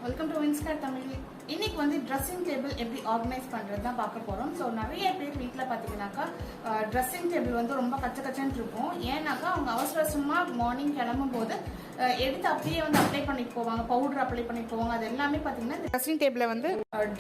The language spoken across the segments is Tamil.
Welcome to இன்ஸ்கர் Tamil. இன்னைக்கு வந்து ட்ரெஸ்ஸிங் டேபிள் எப்படி ஆர்கனைஸ் பண்ணுறது தான் பார்க்க போகிறோம். ஸோ நிறைய பேர் வீட்டில் பார்த்தீங்கன்னாக்கா ட்ரெஸ்ஸிங் டேபிள் வந்து ரொம்ப கச்சன்னு இருக்கும். ஏன்னாக்கா அவங்க அவசரமாக மார்னிங் கிளம்பும் போது எடுத்து அப்படியே வந்து அப்ளை பண்ணிட்டு போவாங்க, பவுடர் அப்ளை பண்ணிட்டு போவாங்க. அது எல்லாமே பார்த்தீங்கன்னா இந்த ட்ரெஸ்ஸிங் டேபிளில் வந்து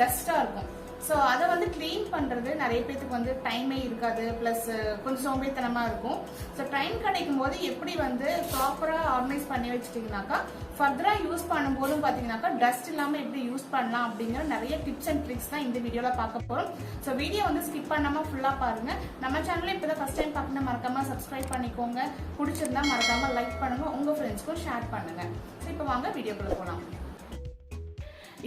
டஸ்ட்டாக இருக்கும். ஸோ அதை வந்து க்ளீன் பண்ணுறது நிறைய பேருக்கு வந்து டைமே இருக்காது, ப்ளஸ் கொஞ்சம் சோம்பேறித்தனமாக இருக்கும். ஸோ டைம் கிடைக்கும் போது எப்படி வந்து ப்ராப்பராக ஆர்கனைஸ் பண்ணி வச்சுட்டிங்கனாக்கா ஃபர்தராக யூஸ் பண்ணும்போதும் பார்த்தீங்கன்னாக்கா டஸ்ட் இல்லாமல் எப்படி யூஸ் பண்ணலாம் அப்படிங்கிற நிறைய டிப்ஸ் அண்ட் ட்ரிக்ஸ் தான் இந்த வீடியோவில் பார்க்க போகிறோம். ஸோ வீடியோ வந்து ஸ்கிப் பண்ணாமல் ஃபுல்லாக பாருங்கள். நம்ம சேனலில் இப்போ தான் ஃபஸ்ட் டைம் பார்க்கணும், மறக்காமல் சப்ஸ்கிரைப் பண்ணிக்கோங்க. பிடிச்சிருந்தா மறக்காமல் லைக் பண்ணுங்கள், உங்கள் ஃப்ரெண்ட்ஸ்க்கும் ஷேர் பண்ணுங்கள். ஸோ இப்போ வாங்க வீடியோக்குள்ளே போகலாம்.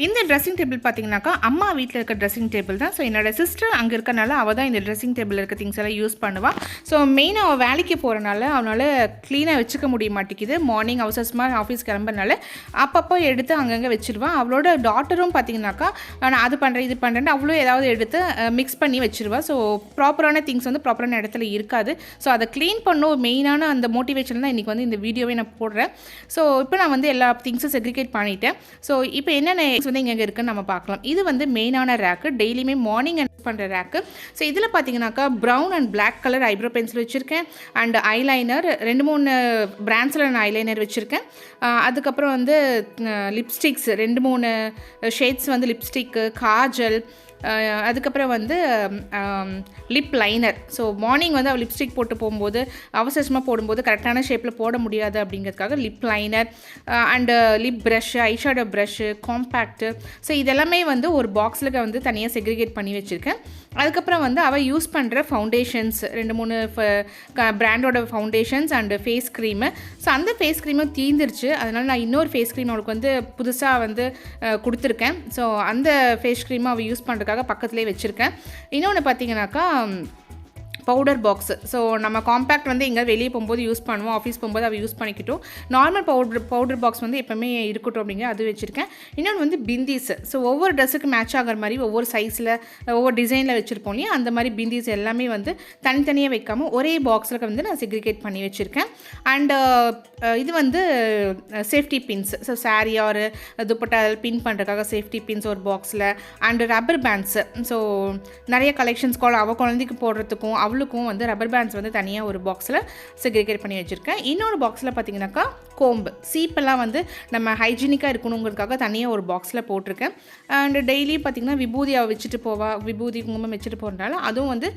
இந்த ட்ரெஸ்ஸிங் டேபிள் பார்த்தீங்கன்னாக்கா அம்மா வீட்டில் இருக்க ட்ரெஸ்ஸிங் டேபிள் தான். ஸோ என்னோட சிஸ்டர் அங்கே இருக்கனால அவள் தான் இந்த ட்ரெஸ்ஸிங் டேபிள் இருக்க திங்ஸ் எல்லாம் யூஸ் பண்ணுவாள். ஸோ மெயினாக அவள் வேலைக்கு போகிறனால அவனால் க்ளீனாக வச்சுக்க முடிய மாட்டேங்குது. மார்னிங் அவசரமாக ஆஃபீஸ் கிளம்புறனால அப்பப்போ எடுத்து அங்கங்கே வச்சுருவான். அவளோட டாட்டரும் பார்த்தீங்கன்னாக்கா நான் அது பண்ணுறேன் இது பண்ணுறேன்னு அவ்வளோ ஏதாவது எடுத்து மிக்ஸ் பண்ணி வச்சுருவாள். ஸோ ப்ராப்பரான திங்ஸ் வந்து ப்ராப்பரான இடத்துல இருக்காது. ஸோ அதை க்ளீன் பண்ணும் மெயினான அந்த மோட்டிவேஷன் தான் இன்றைக்கி வந்து இந்த வீடியோவே நான் போடுறேன். ஸோ இப்போ நான் வந்து எல்லா திங்ஸும் செக்ரிகேட் பண்ணிட்டேன். ஸோ இப்போ என்னென்ன வந்து இங்கே இருக்குன்னு நம்ம பார்க்கலாம். இது வந்து மெயினான ரேக்கு, டெய்லியுமே மார்னிங் யூஸ் பண்ணுற ரேக்கு. ஸோ இதில் பார்த்தீங்கன்னாக்கா brown and black colour eyebrow pencil வச்சுருக்கேன். அண்ட் ஐலைனர் 2-3 பிராண்ட்ஸில் நான் ஐலைனர் வச்சுருக்கேன். அதுக்கப்புறம் வந்து லிப்ஸ்டிக்ஸ் 2-3 ஷேட்ஸ் வந்து லிப்ஸ்டிக்கு, காஜல், அதுக்கப்புறம் வந்து லிப் லைனர். ஸோ மார்னிங் வந்து அவள் லிப்ஸ்டிக் போட்டு போகும்போது அவசரமாக போடும்போது கரெக்டான ஷேப்பில் போட முடியாது அப்படிங்கிறதுக்காக lip liner and lip brush, eyeshadow brush, compact. So இதெல்லாமே வந்து ஒரு பாக்ஸில் வந்து தனியாக செக்ரிகேட் பண்ணி வச்சுருக்கேன். அதுக்கப்புறம் வந்து அவள் யூஸ் பண்ணுற ஃபவுண்டேஷன்ஸ் 2-3 பிராண்டோட foundations and face cream. So அந்த ஃபேஸ் க்ரீமும் தீந்துருச்சு. அதனால் நான் இன்னொரு ஃபேஸ் க்ரீம் அவளுக்கு வந்து புதுசாக வந்து கொடுத்துருக்கேன். ஸோ அந்த ஃபேஸ் க்ரீமை அவள் யூஸ் பண்ணுறதுக்காக பக்கத்துலேயே வச்சுருக்கேன். இன்னொன்று பார்த்தீங்கன்னாக்கா பவுடர் பாக்ஸு. ஸோ நம்ம காம்பேக்ட் வந்து எங்கே வெளியே போகும்போது யூஸ் பண்ணுவோம், ஆஃபீஸ் போகும்போது அவள் யூஸ் பண்ணிக்கிட்டோம். நார்மல் பவுடர் பாக்ஸ் வந்து எப்போவுமே இருக்கட்டும் அப்படிங்கிற அது வச்சுருக்கேன். இன்னொன்று வந்து பிந்தீஸ். ஸோ ஒவ்வொரு ட்ரெஸ்ஸுக்கு மேட்ச் ஆகிற மாதிரி ஒவ்வொரு சைஸில் ஒவ்வொரு டிசைனில் வச்சுருப்போம் இல்லையா, அந்த மாதிரி பிந்தீஸ் எல்லாமே வந்து தனித்தனியாக வைக்காமல் ஒரே பாக்ஸில் வந்து நான் செக்ரிகேட் பண்ணி வச்சுருக்கேன். அண்டு இது வந்து சேஃப்டி பின்ஸ். ஸோ சாரீ ஒரு துப்பட்டா பின் பண்ணுறதுக்காக சேஃப்டி பின்ஸ் ஒரு பாக்ஸில். And rubber bands. ஸோ நிறைய கலெக்ஷன்ஸ் அவள் குழந்தைக்கு போடுறதுக்கும் அவளுக்கும் வந்து ரப்பர் பேண்ட்ஸ் வந்து தனியாக ஒரு பாக்ஸில் செக்ரிகேட் பண்ணி வச்சுருக்கேன். இன்னொரு பாக்ஸில் பார்த்தீங்கன்னாக்கா கோம்பு, சீப்பெல்லாம் வந்து நம்ம ஹைஜீனிக்காக இருக்கணுங்கிறதுக்காக தனியாக ஒரு பாக்ஸில் போட்டிருக்கேன். அண்ட் டெய்லி பார்த்திங்கன்னா விபூதி அவள் வச்சுட்டு போவாள், விபூதி குங்குமம் வச்சுட்டு போகிறனால அதுவும் வந்து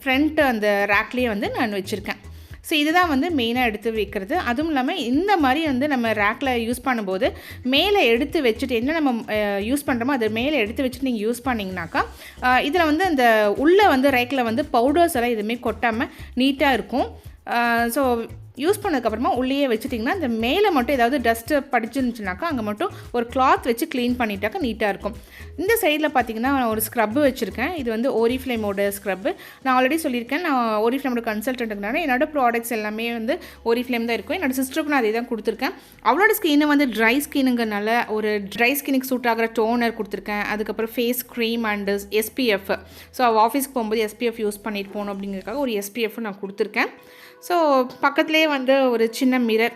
ஃப்ரண்ட் அந்த ரேக்லேயே வந்து நான் வச்சுருக்கேன். ஸோ இதுதான் வந்து மெயினாக எடுத்து வைக்கிறது. அதுவும் இல்லாமல் இந்த மாதிரி வந்து நம்ம ரேக்கில் யூஸ் பண்ணும்போது மேலே எடுத்து வச்சுட்டு என்ன நம்ம யூஸ் பண்ணுறோமோ அதை மேலே எடுத்து வச்சுட்டு நீங்கள் யூஸ் பண்ணிங்கனாக்கா இதில் வந்து அந்த உள்ளே வந்து ரேக்கில் வந்து பவுடர்ஸ் எல்லாம் எதுவுமே கொட்டாமல் நீட்டாக இருக்கும். ஸோ யூஸ் பண்ணதுக்கப்புறமா உள்ளேயே வச்சுட்டிங்கன்னா இந்த மேலே மட்டும் ஏதாவது டஸ்ட்டு படிச்சிருந்துச்சுனாக்கா அங்கே மட்டும் ஒரு கிளாத் வச்சு க்ளீன் பண்ணிட்டாக்கா நீட்டாக இருக்கும். இந்த சைடில் பார்த்தீங்கன்னா நான் ஒரு ஸ்க்ரப்பு வச்சுருக்கேன். இது வந்து ஓரிஃப்ளேமோட ஸ்க்ரப்பு. நான் ஆல்ரெடி சொல்லியிருக்கேன், நான் ஓரிஃப்ளேமோட கன்சல்டன்ட்னால என்னோடய ப்ராடக்ட்ஸ் எல்லாமே வந்து ஓரிஃப்ளேம் தான் இருக்கும். என்னோடய சிஸ்டருக்கு நான் அதே தான் கொடுத்துருக்கேன். அவளோட ஸ்கின்னு வந்து ட்ரை ஸ்கின்னுங்கிறனால ஒரு ட்ரை ஸ்கின்னுக்கு சூட் ஆகிற டோனர் கொடுத்துருக்கேன். அதுக்கப்புறம் face cream and SPF. So அவள் ஆஃபீஸ்க்கு போகும்போது SPF யூஸ் பண்ணிட்டு போகணும் அப்படிங்கிறதுக்காக ஒரு SPF நான் கொடுத்துருக்கேன். ஸோ பக்கத்துலேயே வந்து ஒரு சின்ன மிரர்.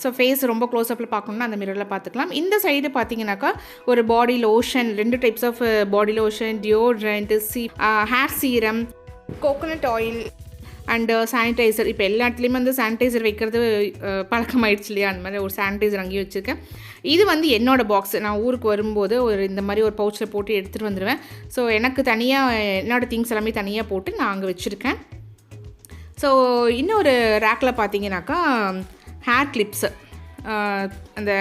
ஸோ ஃபேஸ் ரொம்ப க்ளோஸ்அப்பில் பார்க்கணுன்னா அந்த மிரரில் பார்த்துக்கலாம். இந்த சைடு பார்த்தீங்கன்னாக்கா ஒரு body lotion, 2 types of body lotion, deodorant, hair serum, coconut oil and sanitiser. இப்போ எல்லா இடத்துலையுமே வந்து சானிடைசர் வைக்கிறது பழக்கமாயிடுச்சு இல்லையா, அந்த மாதிரி ஒரு சானிடைசர் அங்கேயும் வச்சுருக்கேன். இது வந்து என்னோடய பாக்ஸ். நான் ஊருக்கு வரும்போது ஒரு இந்த மாதிரி ஒரு பவுச்சில் போட்டு எடுத்துகிட்டு வந்துடுவேன். ஸோ எனக்கு தனியாக என்னோடய திங்ஸ் எல்லாமே தனியாக போட்டு நான் அங்கே வச்சுருக்கேன். ஸோ இன்னொரு ரேக்கில் பார்த்தீங்கன்னாக்கா ஹேர் கிளிப்ஸு, அந்த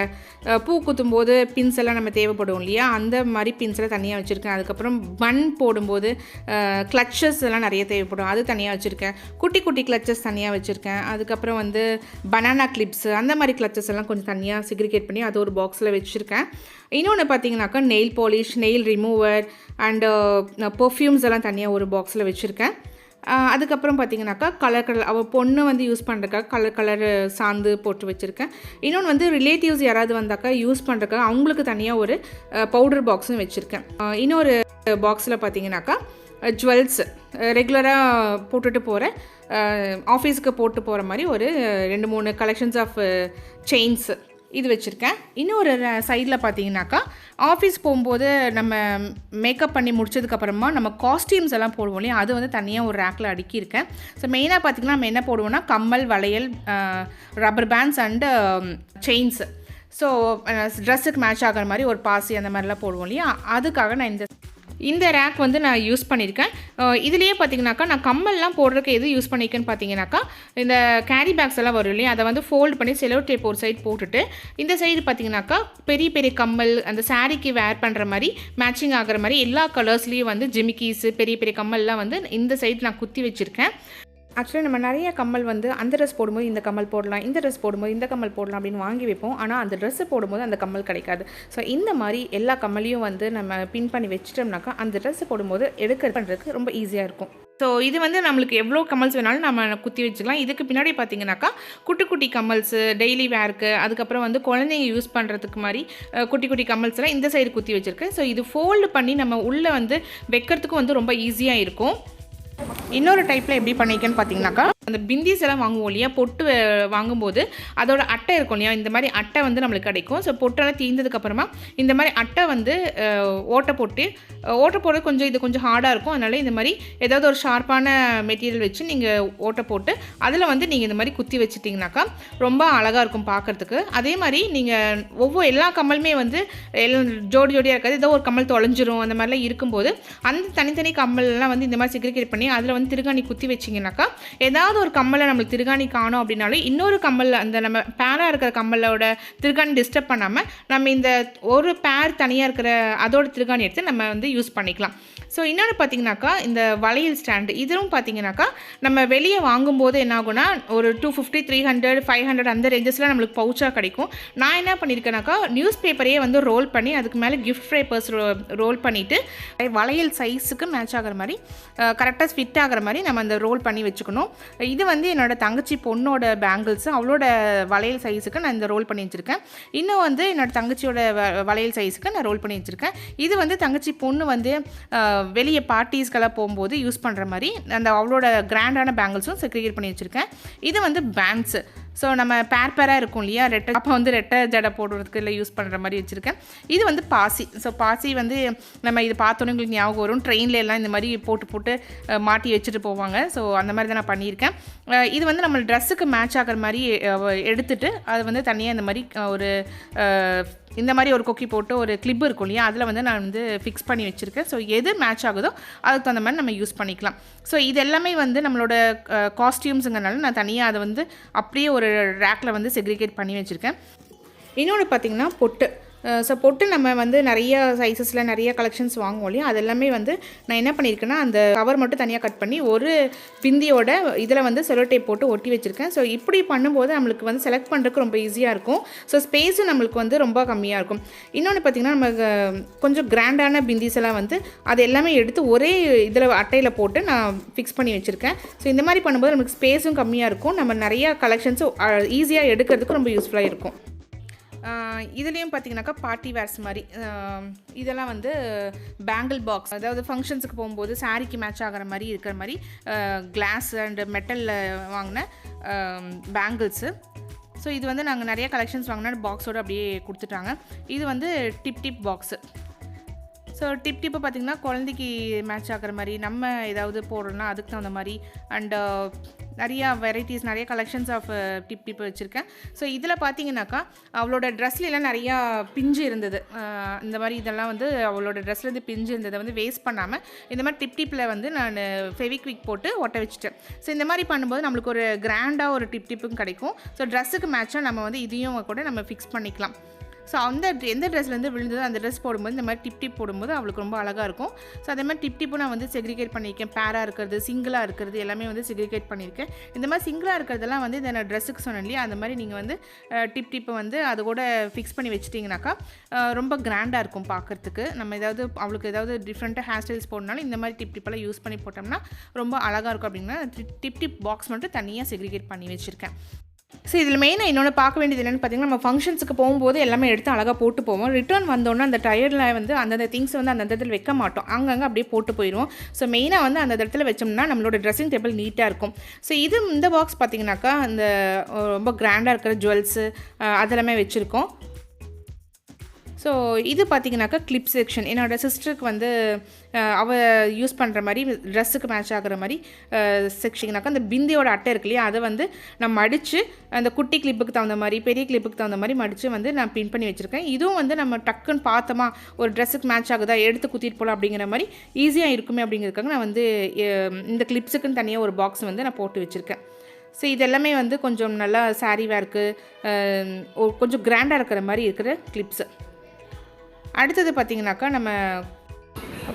பூ குத்தும்போது பின்ஸ் எல்லாம் நம்ம தேவைப்படும் இல்லையா, அந்த மாதிரி பின்ஸெல்லாம் தனியாக வச்சுருக்கேன். அதுக்கப்புறம் பன் போடும்போது கிளச்சஸ் எல்லாம் நிறைய தேவைப்படும், அது தனியாக வச்சுருக்கேன். குட்டி குட்டி கிளச்சஸ் தனியாக வச்சுருக்கேன். அதுக்கப்புறம் வந்து பனானா கிளிப்ஸு அந்த மாதிரி கிளச்சஸ் எல்லாம் கொஞ்சம் தனியாக செக்ரிகேட் பண்ணி அது ஒரு பாக்ஸில் வச்சுருக்கேன். இன்னொன்று பார்த்தீங்கன்னாக்கா nail polish, nail remover and perfumes எல்லாம் தனியாக ஒரு பாக்ஸில் வச்சுருக்கேன். அதுக்கப்புறம் பார்த்தீங்கன்னாக்கா கலர் அவள் பொண்ணு வந்து யூஸ் பண்ணுறக்காக கலர் சாந்து போட்டு வச்சுருக்கேன். இன்னொன்று வந்து ரிலேட்டிவ்ஸ் யாராவது வந்தாக்கா யூஸ் பண்ணுறக்காக அவங்களுக்கு தனியாக ஒரு பவுடர் பாக்ஸும் வச்சுருக்கேன். இன்னொரு பாக்ஸில் பார்த்தீங்கன்னாக்கா ஜுவல்ஸ் ரெகுலராக போட்டுட்டு போகிறேன், ஆஃபீஸுக்கு போட்டு போகிற மாதிரி ஒரு 2-3 கலெக்ஷன்ஸ் ஆஃப் செயின்ஸு இது வச்சுருக்கேன். இன்னொரு சைடில் பார்த்தீங்கன்னாக்கா ஆஃபீஸ் போகும்போது நம்ம மேக்கப் பண்ணி முடிச்சதுக்கப்புறமா நம்ம காஸ்டியூம்ஸ் எல்லாம் போடுவோம் இல்லையா, அது வந்து தனியாக ஒரு ரேக்கில் அடுக்கியிருக்கேன். ஸோ மெயினாக பார்த்திங்கன்னா நம்ம என்ன போடுவோம்னா கம்மல், வளையல், rubber pants and chains. So ட்ரெஸ்ஸுக்கு மேட்ச் ஆகிற மாதிரி ஒரு பாசி அந்த மாதிரிலாம் போடுவோம் இல்லையா, அதுக்காக நான் இந்த ரேக் வந்து நான் யூஸ் பண்ணியிருக்கேன். இதுலேயே பார்த்தீங்கன்னாக்கா நான் கம்மல்லாம் போடுறதுக்கு எது யூஸ் பண்ணியிருக்கேன்னு பார்த்தீங்கன்னாக்கா இந்த கேரி பேக்ஸ் எல்லாம் வரும் இல்லையா, அதை வந்து ஃபோல்டு பண்ணி செலோ டேப் ஒரு சைடு போட்டுட்டு இந்த சைடு பார்த்தீங்கன்னாக்கா பெரிய பெரிய கம்மல் அந்த சாரீக்கு வேர் பண்ணுற மாதிரி மேட்சிங் ஆகிற மாதிரி எல்லா கலர்ஸ்லேயும் வந்து ஜிமிக்கீஸு பெரிய பெரிய கம்மல்லாம் வந்து இந்த சைடு நான் குத்தி வச்சுருக்கேன். ஆக்சுவலி நம்ம நிறைய கம்மல் வந்து அந்த ட்ரெஸ் போடும்போது இந்த கம்மல் போடலாம், இந்த ட்ரெஸ் போடும்போது இந்த கம்மல் போடலாம் அப்படின்னு வாங்கி வைப்போம். ஆனால் அந்த ட்ரெஸ்ஸு போடும்போது அந்த கம்மல் கிடைக்காது. ஸோ இந்த மாதிரி எல்லா கம்மலையும் வந்து நம்ம பின் பண்ணி வச்சிட்டோம்னாக்கா அந்த ட்ரெஸ்ஸு போடும்போது பண்ணுறதுக்கு ரொம்ப ஈஸியாக இருக்கும். ஸோ இது வந்து நம்மளுக்கு எவ்வளோ கம்மல்ஸ் வேணாலும் நம்ம குத்தி வச்சுக்கலாம். இதுக்கு பின்னாடி பார்த்தீங்கன்னாக்கா குட்டி குட்டி கம்மல்ஸு டெய்லி வேருக்கு, அதுக்கப்புறம் வந்து குழந்தைங்க யூஸ் பண்ணுறதுக்கு மாதிரி குட்டி குட்டி கம்மல்ஸ் எல்லாம் இந்த சைடு குத்தி வச்சுருக்கேன். ஸோ இது ஃபோல்டு பண்ணி நம்ம உள்ளே வந்து வைக்கிறதுக்கும் வந்து ரொம்ப ஈஸியாக இருக்கும். இன்னொரு டைப்பில் எப்படி பண்ணிக்கன்னு பார்த்தீங்கன்னாக்கா அந்த பிந்திஸ் எல்லாம் வாங்குவோம் இல்லையா, பொட்டு வாங்கும்போது அதோட அட்டை இருக்கும் இல்லையா, இந்த மாதிரி அட்டை வந்து நம்மளுக்கு கிடைக்கும். ஸோ பொட்டெல்லாம் தீர்ந்ததுக்கப்புறமா இந்த மாதிரி அட்டை வந்து ஓட்டை போட்டு கொஞ்சம் இது கொஞ்சம் ஹார்டாக இருக்கும். அதனால் இந்த மாதிரி ஏதாவது ஒரு ஷார்ப்பான மெட்டீரியல் வச்சு நீங்கள் ஓட்டை போட்டு அதில் வந்து நீங்கள் இந்த மாதிரி குத்தி வச்சுட்டிங்கனாக்கா ரொம்ப அழகாக இருக்கும் பார்க்குறதுக்கு. அதே மாதிரி நீங்கள் எல்லா கம்மலுமே வந்து ஜோடி ஜோடியாக இருக்காது, ஏதோ ஒரு கம்மல் தொலைஞ்சிரும் அந்த மாதிரிலாம் இருக்கும்போது அந்த தனித்தனி கம்மல்லாம் வந்து இந்த மாதிரி செக்ரிகேட் பண்ணி அதில் வந்து திருகாணி குத்தி வச்சிங்கனாக்கா ஏதாவது ஒரு கம்மலை நம்மளுக்கு திருகாணி காணும் அப்படின்னாலும் இன்னொரு கம்மல் அந்த நம்ம பேராக இருக்கிற கம்மலோட திருகாணி டிஸ்டர்ப் பண்ணாமல் நம்ம இந்த ஒரு பேர் தனியாக இருக்கிற அதோட திருகாணி எடுத்து நம்ம வந்து யூஸ் பண்ணிக்கலாம். ஸோ இன்னொன்று பார்த்தீங்கன்னாக்கா இந்த வளையல் ஸ்டாண்டு இதுவும் பார்த்தீங்கன்னாக்கா நம்ம வெளியே வாங்கும்போது என்ன ஆகும்னா ஒரு 250, 300, 500 அந்த ரேஞ்சஸில் நம்மளுக்கு பவுச்சாக கிடைக்கும். நான் என்ன பண்ணியிருக்கேனாக்கா நியூஸ் பேப்பரையே வந்து ரோல் பண்ணி அதுக்கு மேலே கிஃப்ட் பேப்பர்ஸ் ரோல் பண்ணிவிட்டு வளையல் சைஸுக்கு மேட்ச் ஆகிற மாதிரி கரெக்டாக ஃபிட் ஆகிற மாதிரி நம்ம அந்த ரோல் பண்ணி வச்சுக்கணும். இது வந்து என்னோடய தங்கச்சி பொண்ணோட பேங்கிள்ஸு அவளோட வளையல் சைஸுக்கு நான் இந்த ரோல் பண்ணி வச்சுருக்கேன். இன்னும் வந்து என்னோடய தங்கச்சியோட வளையல் சைஸுக்கு நான் ரோல் பண்ணி வச்சுருக்கேன். இது வந்து தங்கச்சி பொண்ணு வந்து வெளியே பார்ட்டிஸ்க்கெல்லாம் போகும்போது யூஸ் பண்ணுற மாதிரி அந்த அவளோட கிராண்டான பேங்கிள்ஸும் செக்ரிகேட் பண்ணி வச்சுருக்கேன். இது வந்து பேண்ட்ஸு. ஸோ நம்ம பேராக இருக்கும் இல்லையா, அப்போ வந்து ரெட்டை ஜடை போடுறதுக்கு இல்லை யூஸ் பண்ணுற மாதிரி வச்சுருக்கேன். இது வந்து பாசி. ஸோ பாசி வந்து நம்ம இது பார்த்தோன்னே உங்களுக்கு ஞாபகம் வரும், ட்ரெயினில் எல்லாம் இந்த மாதிரி போட்டு மாட்டி வச்சுட்டு போவாங்க. ஸோ அந்த மாதிரி தான் நான் பண்ணியிருக்கேன். இது வந்து நம்ம ட்ரெஸ்ஸுக்கு மேட்ச் ஆகிற மாதிரி எடுத்துகிட்டு அது வந்து தனியாக இந்த மாதிரி இந்த மாதிரி ஒரு கொக்கி போட்டு ஒரு கிளிப் இருக்கும் இல்லையா, அதில் வந்து நான் வந்து ஃபிக்ஸ் பண்ணி வச்சுருக்கேன். ஸோ எது மேட்ச் ஆகுதோ அதுக்கு தகுந்த மாதிரி நம்ம யூஸ் பண்ணிக்கலாம். ஸோ இது எல்லாமே வந்து நம்மளோட காஸ்டியூம்ஸுங்கிறனால நான் தனியாக அதை வந்து அப்படியே ஒரு ரேக்கில் வந்து செக்ரிகேட் பண்ணி வச்சுருக்கேன். இன்னொன்று பார்த்திங்கன்னா பொட்டு. ஸோ பொட்டு நம்ம வந்து நிறைய சைஸஸில் நிறைய கலெக்ஷன்ஸ் வாங்குவோம் இல்லையா, அது எல்லாமே வந்து நான் என்ன பண்ணியிருக்கேன்னா அந்த கவர் மட்டும் தனியாக கட் பண்ணி ஒரு பிந்தியோட இதில் வந்து செலோ டேப் போட்டு ஒட்டி வச்சுருக்கேன். ஸோ இப்படி பண்ணும்போது நம்மளுக்கு வந்து செலக்ட் பண்ணுறதுக்கு ரொம்ப ஈஸியாக இருக்கும். ஸோ ஸ்பேஸும் நம்மளுக்கு வந்து ரொம்ப கம்மியாக இருக்கும். இன்னொன்று பார்த்திங்கன்னா நம்ம கொஞ்சம் கிராண்டான பிந்திஸ் எல்லாம் வந்து அது எல்லாமே எடுத்து ஒரே இதில் அட்டையில் போட்டு நான் ஃபிக்ஸ் பண்ணி வச்சுருக்கேன். ஸோ இந்த மாதிரி பண்ணும்போது நம்மளுக்கு ஸ்பேஸும் கம்மியாக இருக்கும், நம்ம நிறையா கலெக்ஷன்ஸும் ஈஸியாக எடுக்கிறதுக்கு ரொம்ப யூஸ்ஃபுல்லாக இருக்கும். இதுலேயும் பார்த்தீங்கன்னாக்கா பார்ட்டி வேர்ஸ் மாதிரி இதெல்லாம் வந்து பேங்கிள் பாக்ஸ், அதாவது ஃபங்க்ஷன்ஸுக்கு போகும்போது சாரீக்கு மேட்ச் ஆகிற மாதிரி இருக்கிற மாதிரி கிளாஸ் அண்ட் மெட்டலில் வாங்கின பேங்கிள்ஸு. ஸோ இது வந்து நாங்கள் நிறைய கலெக்ஷன்ஸ் வாங்கினா பாக்ஸோடு அப்படியே கொடுத்துட்டாங்க. இது வந்து டிப் பாக்ஸு. ஸோ டிப்பு பார்த்திங்கன்னா குழந்தைக்கு மேட்ச் ஆகிற மாதிரி நம்ம ஏதாவது போடுறோன்னா அதுக்கு தகுந்த மாதிரி அண்டு நிறையா வெரைட்டிஸ் நிறைய கலெக்ஷன்ஸ் ஆஃப் டிப்பு வச்சுருக்கேன். ஸோ இதில் பார்த்தீங்கன்னாக்கா அவளோட ட்ரெஸ்லாம் நிறையா பிஞ்சு இருந்தது. இந்த மாதிரி இதெல்லாம் வந்து அவளோட ட்ரெஸ்லேருந்து பிஞ்சு இருந்ததை வந்து வேஸ்ட் பண்ணாமல் இந்த மாதிரி டிப்பில் வந்து நான் ஃபெவிக்விக் போட்டு ஒட்ட வச்சுட்டேன். ஸோ இந்த மாதிரி பண்ணும்போது நம்மளுக்கு ஒரு கிராண்டாக ஒரு டிப்பும் கிடைக்கும். ஸோ ட்ரெஸ்ஸுக்கு மேட்சாக நம்ம வந்து இதையும் கூட நம்ம ஃபிக்ஸ் பண்ணிக்கலாம். ஸோ எந்த ட்ரெஸ்லேருந்து விழுந்ததோ அந்த ட்ரெஸ் போடும்போது இந்த மாதிரி டிப் போடும்போது அவளுக்கு ரொம்ப அழகாக இருக்கும். ஸோ அதே மாதிரி டிப்பும் நான் வந்து செக்ரிகேட் பண்ணியிருக்கேன். பேராக இருக்கிறது, சிங்கிளாக இருக்கிறது எல்லாமே வந்து செக்ரிகேட் பண்ணியிருக்கேன். இந்த மாதிரி சிங்கிளாக இருக்கிறதெல்லாம் வந்து இந்த நான் ட்ரெஸ்ஸுக்கு சொன்னேன் இல்லையா, அந்த மாதிரி நீங்கள் வந்து டிப்பை வந்து அது கூட ஃபிக்ஸ் பண்ணி வச்சுட்டிங்கனாக்கா ரொம்ப கிராண்டாக இருக்கும் பார்க்குறதுக்கு. நம்ம அவளுக்கு ஏதாவது டிஃப்ரெண்ட்டாக ஹேர் ஸ்டைல்ஸ் போடனாலும் இந்த மாதிரி டிப்பெல்லாம் யூஸ் பண்ணி போட்டோம்னா ரொம்ப அழகாக இருக்கும். அப்படின்னா டிப் பாக்ஸ் மட்டும் தனியாக செக்ரிகேட் பண்ணி வச்சுருக்கேன். ஸோ இதில் மெயினாக இன்னொன்று பார்க்க வேண்டியது என்னென்னு பார்த்தீங்கன்னா, நம்ம ஃபங்க்ஷன்ஸுக்கு போகும்போது எல்லாமே எடுத்து அழகாக போட்டு போவோம். ரிட்டர்ன் வந்தோன்னே அந்த டயரில் வந்து அந்தந்த திங்ஸ் வந்து அந்த இடத்துல வைக்க மாட்டோம், அங்கங்கே அப்படியே போட்டு போயிடுவோம். ஸோ மெயினாக வந்து அந்த இடத்துல வச்சோம்னா நம்மளோட ட்ரெஸ்ஸிங் டேபிள் நீட்டாக இருக்கும். ஸோ இந்த பாக்ஸ் பார்த்தீங்கன்னாக்கா அந்த ரொம்ப கிராண்டாக இருக்கிற ஜுவல்ஸு அதெல்லாமே வச்சுருக்கோம். ஸோ இது பார்த்திங்கனாக்கா கிளிப் செக்ஷன். என்னோடய சிஸ்டருக்கு வந்து அவள் யூஸ் பண்ணுற மாதிரி ட்ரெஸ்ஸுக்கு மேட்ச் ஆகிற மாதிரி செக்ஷன்னாக்கா அந்த பிந்தியோட அட்டை இருக்கு இல்லையா, அதை வந்து நான் மடித்து அந்த குட்டி கிளிப்புக்கு தகுந்த மாதிரி பெரிய கிளிப்புக்கு தகுந்த மாதிரி மடித்து வந்து நான் பின் பண்ணி வச்சுருக்கேன். இதுவும் வந்து நம்ம டக்குன்னு பார்த்தோமா ஒரு ட்ரெஸ்ஸுக்கு மேட்ச் ஆகுதா எடுத்து குத்திட்டு போகலாம் அப்படிங்கிற மாதிரி ஈஸியாக இருக்குமே அப்படிங்கிறதுக்காக நான் வந்து இந்த கிளிப்ஸுக்குன்னு தனியாக ஒரு பாக்ஸ் வந்து நான் போட்டு வச்சுருக்கேன். ஸோ இதெல்லாமே வந்து கொஞ்சம் நல்லா சாரீ வேர்க்கு கொஞ்சம் கிராண்டாக இருக்கிற மாதிரி இருக்கிற கிளிப்ஸு. அடுத்தது பார்த்திங்கனாக்கா நம்ம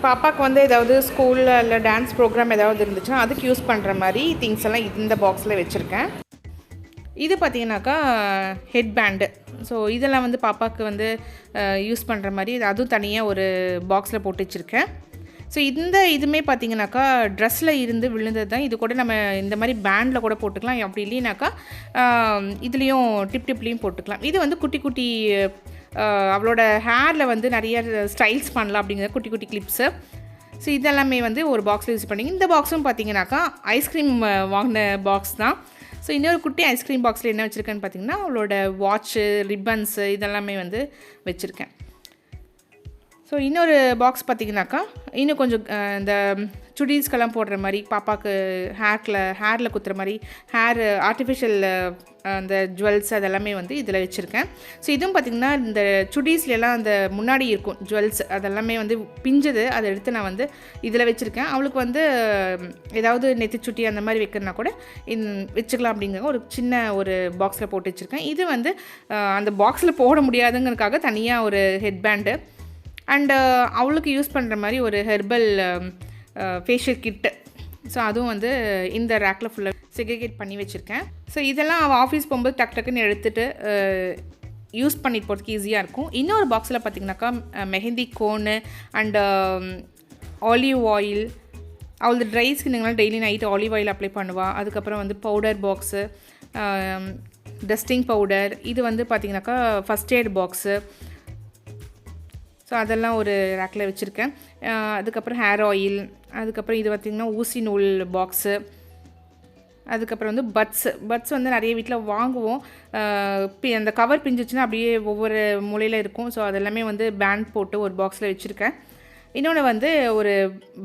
பாப்பாவுக்கு வந்து ஏதாவது ஸ்கூலில் இல்லை டான்ஸ் ப்ரோக்ராம் ஏதாவது இருந்துச்சுன்னா அதுக்கு யூஸ் பண்ணுற மாதிரி திங்ஸ் எல்லாம் இந்த பாக்ஸில் வச்சுருக்கேன். இது பார்த்திங்கனாக்கா ஹெட் பேண்டு. ஸோ இதெல்லாம் வந்து பாப்பாவுக்கு வந்து யூஸ் பண்ணுற மாதிரி அதுவும் தனியாக ஒரு பாக்ஸில் போட்டு வச்சுருக்கேன். ஸோ இதுவுமே பார்த்திங்கனாக்கா ட்ரெஸ்ஸில் இருந்து விழுந்தது தான். இது கூட நம்ம இந்த மாதிரி பேண்டில் கூட போட்டுக்கலாம், அப்படி இல்லைனாக்கா இதுலேயும் டிப்லேயும் போட்டுக்கலாம். இது வந்து குட்டி குட்டி அவளோட ஹேரில் வந்து நிறைய ஸ்டைல்ஸ் பண்ணலாம் அப்படிங்கிற குட்டி குட்டி கிளிப்ஸு. ஸோ இதெல்லாமே வந்து ஒரு பாக்ஸில் யூஸ் பண்ணிங்க. இந்த பாக்ஸும் பார்த்திங்கனாக்கா ஐஸ்கிரீம் வாங்கின பாக்ஸ் தான். ஸோ இன்னொரு குட்டி ஐஸ்கிரீம் பாக்ஸில் என்ன வச்சுருக்கேன்னு பார்த்திங்கன்னா அவளோட வாட்ச்சு, ரிப்பன்ஸு இதெல்லாமே வந்து வச்சுருக்கேன். ஸோ இன்னொரு பாக்ஸ் பார்த்திங்கனாக்கா இன்னும் கொஞ்சம் இந்த சுடீஸ்க்கெல்லாம் போடுற மாதிரி பாப்பாவுக்கு ஹேரில் குத்துற மாதிரி ஆர்டிஃபிஷியல் அந்த ஜுவல்ஸ் அதெல்லாமே வந்து இதில் வச்சுருக்கேன். ஸோ இதுவும் பார்த்திங்கன்னா இந்த சுடீஸ்லாம் அந்த முன்னாடி இருக்கும் ஜுவல்ஸ் அதெல்லாமே வந்து பிஞ்சது, அதை எடுத்து நான் வந்து இதில் வச்சுருக்கேன். அவளுக்கு வந்து ஏதாவது நெத்திச்சுட்டி அந்த மாதிரி வைக்கிறனா கூட வச்சுக்கலாம் அப்படிங்கிற ஒரு சின்ன ஒரு பாக்ஸில் போட்டு வச்சுருக்கேன். இது வந்து அந்த பாக்ஸில் போட முடியாதுங்கிறதுக்காக தனியாக ஒரு ஹெட் பேண்டு அண்டு அவளுக்கு யூஸ் பண்ணுற மாதிரி ஒரு ஹெர்பல் ஃபேஷியல் கிட்டு. ஸோ அதுவும் வந்து இந்த ரேக்கில் ஃபுல்லாக செக்ரிகேட் பண்ணி வச்சுருக்கேன். ஸோ இதெல்லாம் அவள் ஆஃபீஸ் போகும்போது டக்குன்னு எடுத்துகிட்டு யூஸ் பண்ணிட்டு போகிறதுக்கு ஈஸியாக இருக்கும். இன்னொரு பாக்ஸில் பார்த்திங்கனாக்கா mehndi cone and olive oil. அவளது ட்ரை ஸ்கின்னுங்களாம் daily night olive oil apply பண்ணுவாள். அதுக்கப்புறம் வந்து பவுடர் பாக்ஸு, டஸ்டிங் பவுடர். இது வந்து பார்த்திங்கனாக்கா ஃபஸ்ட் எய்ட் பாக்ஸு. ஸோ அதெல்லாம் ஒரு ரேக்கில் வச்சுருக்கேன். அதுக்கப்புறம் ஹேர் ஆயில், அதுக்கப்புறம் இது பார்த்திங்கன்னா ஊசி நூல் பாக்ஸு. அதுக்கப்புறம் வந்து பட்ஸ் வந்து நிறைய வீட்டில் வாங்குவோம். அந்த கவர் பிஞ்சிச்சுன்னா அப்படியே ஒவ்வொரு மூலையில் இருக்கும். ஸோ அதெல்லாமே வந்து பேண்ட் போட்டு ஒரு பாக்ஸில் வச்சுருக்கேன். இன்னொன்று வந்து ஒரு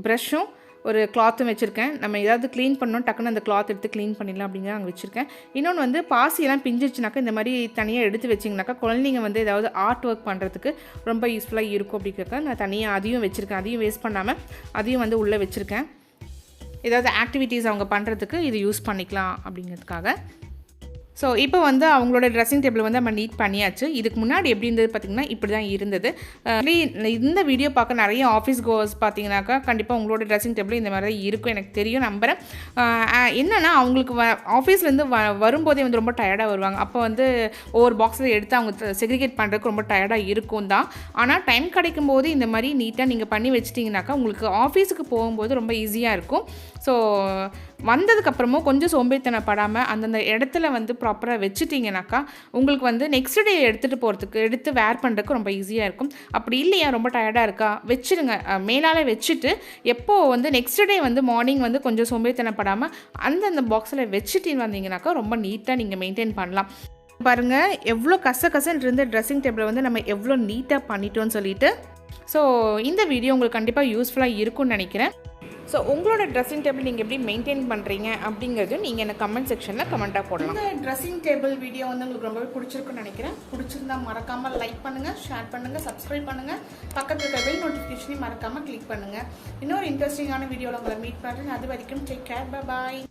ப்ரஷ்ஷும் ஒரு கிளாத்தும் வச்சுருக்கேன். நம்ம ஏதாவது க்ளீன் பண்ணோம் டக்குன்னு அந்த கிளாத் எடுத்து க்ளீன் பண்ணிடலாம் அப்படிங்கிற அங்கே வச்சுருக்கேன். இன்னொன்று வந்து பாசியெல்லாம் பிஞ்சிச்சுனாக்கா இந்த மாதிரி தனியாக எடுத்து வச்சிங்கனாக்கா குழந்தைங்க வந்து ஏதாவது ஆர்ட் ஒர்க் பண்ணுறதுக்கு ரொம்ப யூஸ்ஃபுல்லாக இருக்கும் அப்படிங்கிறக்க நான் தனியாக அதையும் வச்சுருக்கேன். அதையும் வேஸ்ட் பண்ணாமல் அதையும் வந்து உள்ளே வச்சுருக்கேன். ஏதாவது ஆக்டிவிட்டீஸ் அவங்க பண்ணுறதுக்கு இது யூஸ் பண்ணிக்கலாம் அப்படிங்கிறதுக்காக. ஸோ இப்போ வந்து அவங்களோட ட்ரெஸ்ஸிங் டேபிள் வந்து நம்ம நீட் பண்ணியாச்சு. இதுக்கு முன்னாடி எப்படி இருந்தது பார்த்திங்கன்னா இப்படி தான் இருந்தது. இந்த வீடியோ பார்க்க நிறைய ஆஃபீஸ் கோர்ஸ் பார்த்திங்கனாக்கா கண்டிப்பாக உங்களோட ட்ரெஸ்ஸிங் டேபிள் இந்த மாதிரி தான் இருக்கும், எனக்கு தெரியும், நம்புகிறேன். என்னென்னா அவங்களுக்கு ஆஃபீஸ்லேருந்து வரும்போதே வந்து ரொம்ப டயர்டாக வருவாங்க. அப்போ வந்து ஒவ்வொரு பாக்ஸில் எடுத்து அவங்க செக்ரிகேட் பண்ணுறதுக்கு ரொம்ப டயர்டாக இருக்கும் தான். ஆனால் டைம் கிடைக்கும் போது இந்த மாதிரி நீட்டாக நீங்கள் பண்ணி வச்சிட்டிங்கனாக்கா உங்களுக்கு ஆஃபீஸுக்கு போகும்போது ரொம்ப ஈஸியாக இருக்கும். ஸோ வந்ததுக்கப்புறமும் கொஞ்சம் சோம்பேறித்தனப்படாமல் அந்தந்த இடத்துல வந்து ப்ராப்பராக வச்சுட்டிங்கனாக்கா உங்களுக்கு வந்து நெக்ஸ்ட் டே எடுத்து வேர் பண்ணுறதுக்கு ரொம்ப ஈஸியாக இருக்கும். அப்படி இல்லையா ரொம்ப டயர்டாக இருக்கா வச்சுருங்க, மேலால் வச்சுட்டு எப்போது வந்து நெக்ஸ்ட் டே வந்து மார்னிங் வந்து கொஞ்சம் சோம்பேறித்தனப்படாமல் அந்தந்த பாக்ஸில் வச்சுட்டு வந்தீங்கனாக்கா ரொம்ப நீட்டாக நீங்கள் மெயின்டைன் பண்ணலாம். பாருங்கள் எவ்வளோ கசன்னு இருந்த ட்ரெஸ்ஸிங் டேபிளை வந்து நம்ம எவ்வளோ நீட்டாக பண்ணிட்டோன்னு சொல்லிட்டு. ஸோ இந்த வீடியோ உங்களுக்கு கண்டிப்பாக யூஸ்ஃபுல்லாக இருக்கும்னு நினைக்கிறேன். ஸோ உங்களோட ட்ரெஸ்ஸிங் டேபிள் நீங்கள் எப்படி மெயின்டைன் பண்ணுறீங்க அப்படிங்கிறது நீங்கள் எனக்கு கமெண்ட் செக்ஷனில் கமெண்ட்டாக போடலாம். இந்த ட்ரெஸ்ஸிங் டேபிள் வீடியோ வந்து உங்களுக்கு ரொம்பவே பிடிச்சிருக்குன்னு நினைக்கிறேன். பிடிச்சிருந்தா மறக்காமல் லைக் பண்ணுங்கள், ஷேர் பண்ணுங்கள், சப்ஸ்கிரைப் பண்ணுங்கள், பக்கத்தில் இருக்க பெல் நோட்டிஃபிகேஷனையும் மறக்காமல் கிளிக் பண்ணுங்கள். இன்னொரு இன்ட்ரெஸ்டிங்கான வீடியோவில் உங்களை மீட் பண்ணுறேன். அது வரைக்கும் டேக் கேர், பை பாய்.